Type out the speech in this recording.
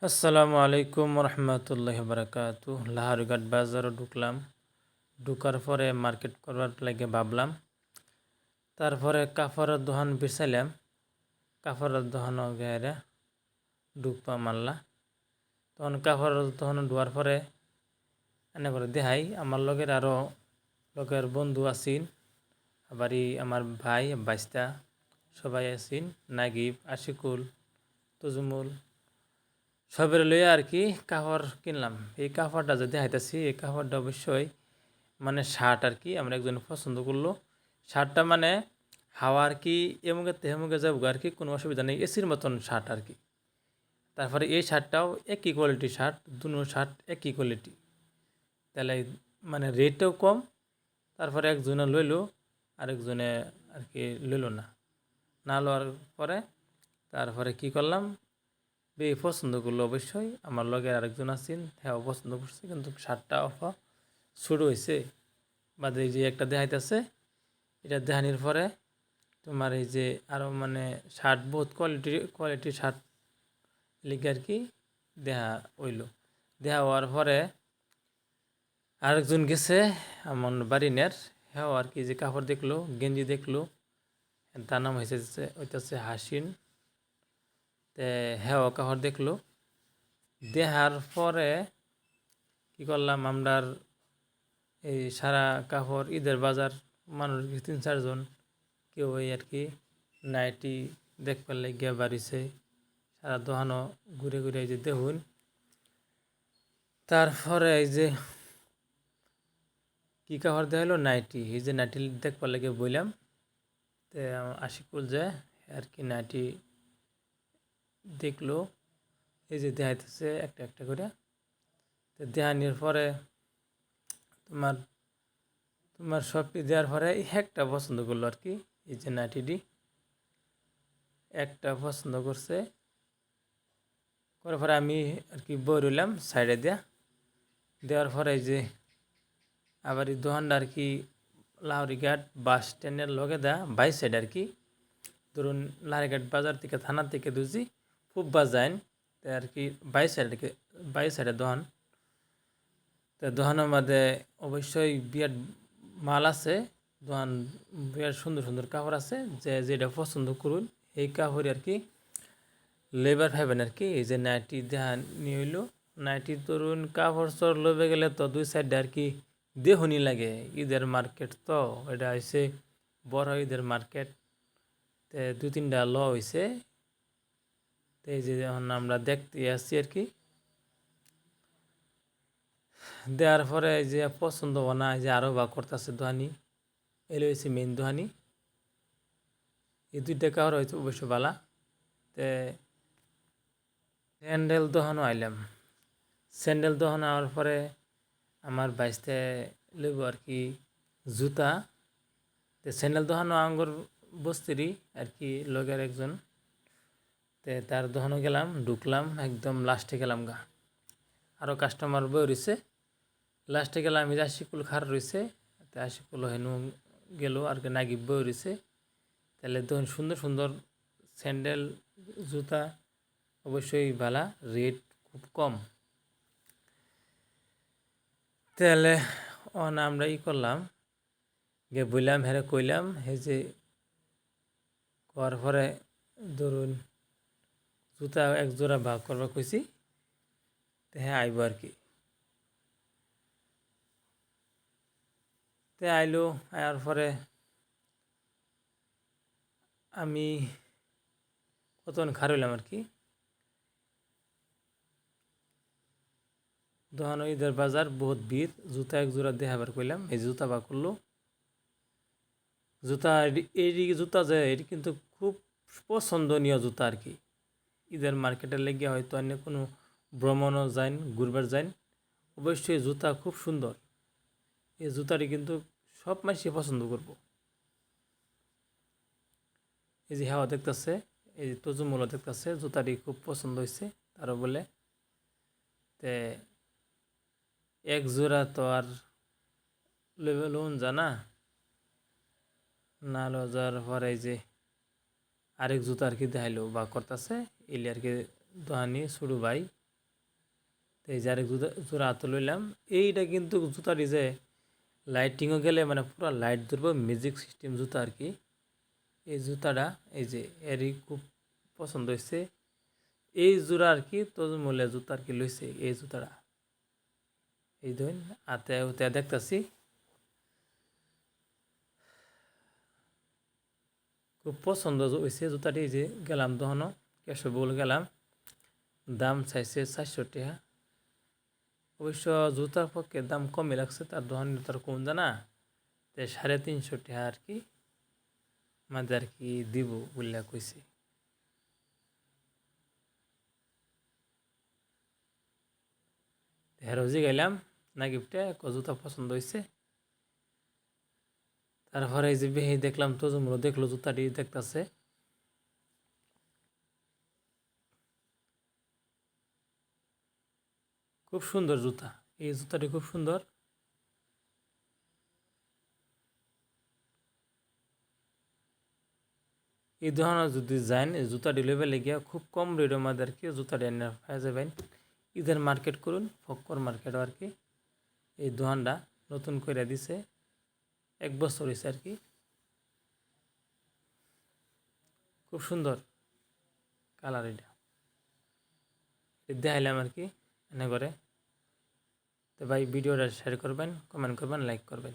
আসসালামু আলাইকুম রহমতুল্লাহ বারাকাতু। লাহারঘাট বাজারও ঢুকলাম। ঢুকার পরে মার্কেট করবার লাগে ভাবলাম। তারপরে কাপড়ের দোকান বিছাইলাম। কাপড়ের দোকানও গেরা ঢুকপা মারলা। তখন কাপড়ের দোকান ঢোয়ার পরে এনে করে দেখাই আমার লগের আরও লগের বন্ধু আছেন। আবারই আমার ভাই বাইস্তা সবাই আছেন, নাগিব, আশিকুল, তুজমুল সবের লইয়া আর কি কাপড় কিনলাম। এই কাপড়টা যে দেখাইতেছি এই কাপড়টা অবশ্যই মানে শার্ট আর কি আমরা একজন পছন্দ করলো। শার্টটা মানে হাওয়া আর কি এমুকে তেমুকে যাবো আর কি, কোনো অসুবিধা নেই, এসির মতন শার্ট আর কি। তারপরে এই শার্টটাও একই কোয়ালিটির শার্ট, দুটো শার্ট একই কোয়ালিটি, তাহলে মানে রেটটাও কম। তারপরে একজনে লইলো, আরেকজনে আর কি লইলো না। না লওয়ার পরে তারপরে কি করলাম, পছন্দ করলো অবশ্যই। আমার লগের আরেকজন আছেন, হ্যাঁ পছন্দ করছে, কিন্তু শার্টটা শুরু হয়েছে বাদে এই যে একটা দেখাইতেছে। এটা দেখানির পরে তোমার এই যে আরও মানে শার্ট বহুত কোয়ালিটির শার্ট লিখে আর কি দেখা হইলো। দেখা হওয়ার পরে আরেকজন গেছে আমার বাড়িনের, হ্যাঁ আর কি যে কাপড় দেখলো, গেঞ্জি দেখলো, তার নাম হইতেছে হাসিন। তে হ্যাঁ কাপড় দেখলো। দেখার পরে কি করলাম, আমরার এই সারা কাপড় ঈদের বাজার মানুষ 3-4 জন কেউ ওই আর কি নাইটি দেখবার লাগিয়া বাড়িছে। সারা দোকানও ঘুরে ঘুরে এই যে দেখুন। তারপরে এই যে কী কাপড় দেওয়া হলো, নাইটি। এই যে নাইটি দেখবার লাগে বললাম, তো আশিকুল যে আর কি নাইটি দেখলো। এই যে দেখাইতেছে একটা একটা করে। তো দেখানোর পরে তোমার তোমার সবটি দেওয়ার পরে একটা পছন্দ করলো আর কি। এই যে নাইটিটি একটা পছন্দ করছে, করার পরে আমি আর কি বই রইলাম সাইডে দেওয়ার পরে এই যে আবার এই দোকানটা আর কি লাহরিঘাট বাস স্ট্যান্ডের লগে বাই সাইড আর কি। ধরুন লাহরিঘাট বাজার থেকে থানার থেকে দুজি খুব বাজাইন আর কি বাই সাইডে দোকান। তো দোকানের মধ্যে অবশ্যই বিরাট মাল আছে। দোকান বিরাট সুন্দর সুন্দর কাপড় আছে, যে যেটা পছন্দ করুন এই কাপড় আর কি লেবার ভাইবেন আর কি। এই যে নাইটি দেখা নিয়ে হইলো। নাইটি তরুণ কাপড় চোর লবে গেলে তো দুই সাইডে আর কি দেহনি লাগে। ঈদের মার্কেট তো এটা হয়েছে বড় ঈদের মার্কেট। তে 2-3টা হয়েছে। তো এই যে এখন আমরা দেখতে আসছি আর কি। দেওয়ার পরে এই যে পছন্দ না, এই যে আরও বা করতেছে দোহানি, এলো হয়েছে মেইন দোহানি। এই 2টা কাপড় হয়েছে অবশ্য বালা। তে স্যান্ডেল দোকানও আইলাম। স্যান্ডেল দোকান আওয়ার পরে আমার বাইসতে লইব আর কি জুতা। তো স্যান্ডেল দোকানও আঙ্গুর বস্তিরই আর কি লগের একজন। তে তার দোকানও গেলাম, ঢুকলাম, একদম লাস্টে গেলাম গা। আরও কাস্টমার বই রয়েছে। লাস্টে গেলাম, এই যে আশিকুল খার রয়েছে। তো আশিকুল হেনু গেল আর কি, নাগিব বই রয়েছে। তাহলে তখন সুন্দর সুন্দর স্যান্ডেল জুতা অবশ্যই ভালা, রেট খুব কম। তাহলে আমরা করলাম গিয়ে বললাম, হ্যাঁ কইলাম, হে যে করার পরে ধরুন জুতা এক জোড়া ভাগ করবা কইছি। তো হ্যাঁ আইব আর কি। তে আইলো, আয়ার পরে আমি কতক্ষণ খারইলাম আর কি। দোকান ঈদের বাজার বহুত ভিড়। জুতা এক জোড়া দেখাবার কইলাম, এই জুতা বা করলো। জুতা এই জুতা যে এটি কিন্তু খুব পছন্দনীয় জুতা আর কি। ঈদের মার্কেটে লেগে হয়তো অন্য কোনো ভ্রমণও যাইন, ঘুরবার যাইন, অবশ্যই জুতা খুব সুন্দর। এই জুতাটি কিন্তু সব মানুষই পছন্দ করব। এই যে হাওয়া দেখতেছে, এই যে তজুমুলও দেখতেছে, জুতাটি খুব পছন্দ হয়েছে তারও বলে। তে এক জোড়া তো আর লোন জানা না, লো যাওয়ার পরে এই যে আরেক জুতা আর কি দেখাইলো বা করতেছে এলি আর কি দোহানি শুরু ভাই। তো এই যে আরেক জোড়া হাতে লইলাম। এইটা কিন্তু জুতাটি যে লাইটিংও গেলে মানে পুরো লাইট ধরবো, মিউজিক সিস্টেম জুতা আর কি। এই জুতাটা এই যে এরই খুব পছন্দ হয়েছে। এই জোড়া আর কি তজমূল্যের জুতা আর কি লইছে এই জুতাটা। এই ধরুন হাতে উতে দেখতেছি খুব পছন্দ হয়েছে জুতাটি। এই যে গেলাম তখনও কেশবুল গেলাম, দাম চাইছে 400 টাকা। অবশ্য জুতার পক্ষে দাম কমই লাগছে, তার দোকান তার কম জানা, তাই 350 টাকা আর কি মাঝে আর কি দিব বললে কইছে। হেরোজি গেলাম না গিফটে জুতা পছন্দ হয়েছে। তারপরে এই যে বেহি দেখলাম তজুমুলো দেখলো জুতাটি দেখতেছে খুব সুন্দর জুতা। এই জুতাটি খুব সুন্দর। এই ধরনের যদি যান জুতাটি লেবে লেগে খুব কম রেটের মধ্যে আর কি জুতাটি এনে পাওয়া যাবেন। ঈদের মার্কেট করুন, ফক্কর মার্কেট আর কি। এই দোকানটা নতুন করে দিছে, 1 বছর হয়েছে আর কি। খুব সুন্দর কালার এটা দেখাইলাম আর কি এনে করে। তো ভাই ভিডিওটা শেয়ার করবেন, কমেন্ট করবেন, লাইক করবেন।